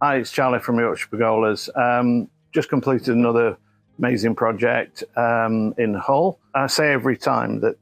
Hi, it's Charlie from Yorkshire Pergolas. Just completed another amazing project in Hull. I say every time that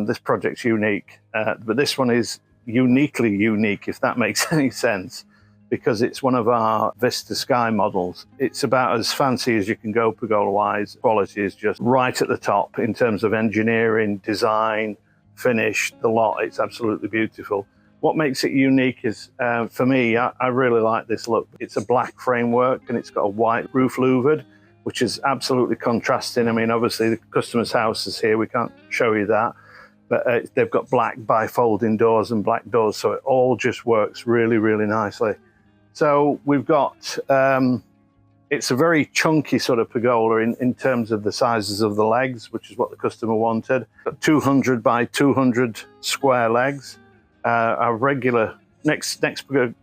this project's unique, but this one is uniquely unique, if that makes any sense, because it's one of our Vista Sky models. It's about as fancy as you can go pergola-wise. Quality is just right at the top in terms of engineering, design, finish, the lot. It's absolutely beautiful. What makes it unique is, for me, I really like this look. It's a black framework and it's got a white roof louvered, which is absolutely contrasting. I mean, obviously the customer's house is here, we can't show you that, but they've got black bifolding doors and black doors, so it all just works really, really nicely. So we've got, it's a very chunky sort of pergola in terms of the sizes of the legs, which is what the customer wanted. Got 200 by 200 square legs. Our regular next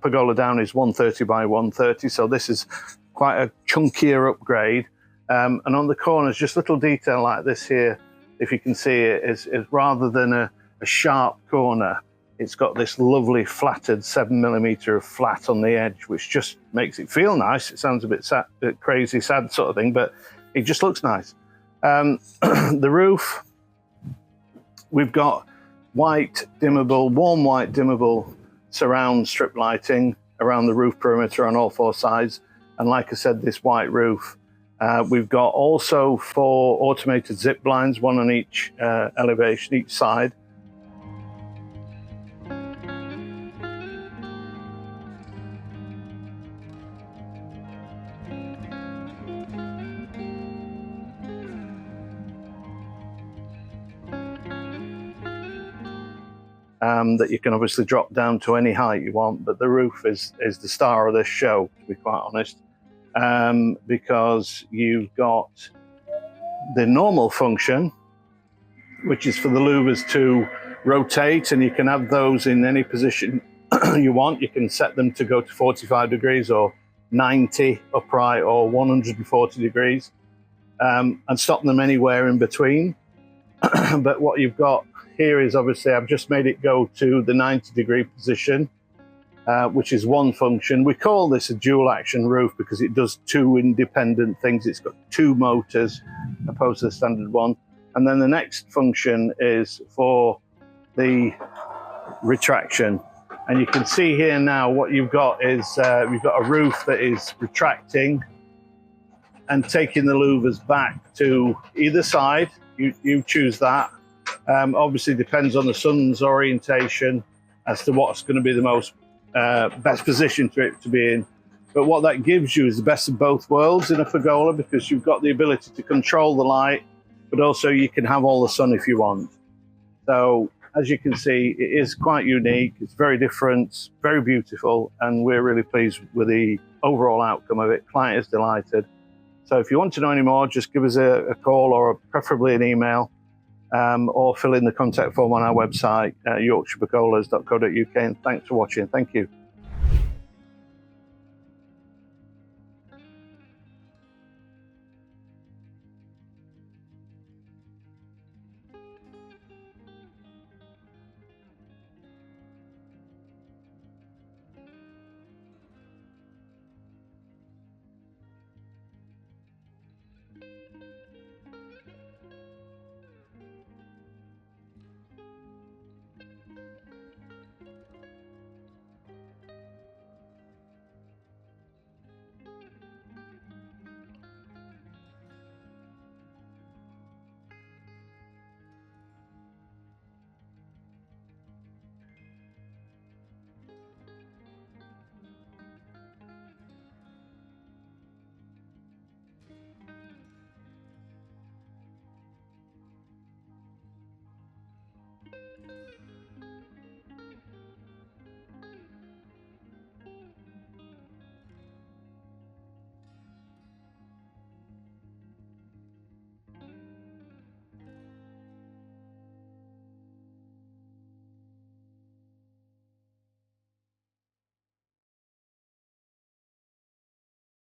pergola down is 130 by 130, so this is quite a chunkier upgrade. And on the corners, just little detail like this here, if you can see it, is rather than a sharp corner, it's got this lovely flattered 7mm of flat on the edge, which just makes it feel nice. It sounds a bit sad, crazy, sad sort of thing, but it just looks nice. The roof, we've got white dimmable, warm white dimmable surround strip lighting around the roof perimeter on all four sides. And like I said, this white roof. We've got also 4 automated zip blinds, one on each elevation, each side. That you can obviously drop down to any height you want, but the roof is the star of this show, to be quite honest, because you've got the normal function, which is for the louvres to rotate, and you can have those in any position you want. You can set them to go to 45 degrees or 90 upright or 140 degrees, and stop them anywhere in between. But what you've got here is, obviously, I've just made it go to the 90-degree position, which is one function. We call this a dual action roof because it does 2 independent things. It's got 2 motors opposed to the standard one. And then the next function is for the retraction. And you can see here now what you've got is you've got a roof that is retracting and taking the louvers back to either side. You choose that. Obviously depends on the sun's orientation as to what's going to be the most best position for it to be in. But what that gives you is the best of both worlds in a pergola, because you've got the ability to control the light, but also you can have all the sun if you want. So as you can see, it is quite unique. It's very different, very beautiful, and we're really pleased with the overall outcome of it. Client is delighted. So if you want to know any more, just give us a call or preferably an email, or fill in the contact form on our website, yorkshirepergolas.co.uk. And thanks for watching. Thank you.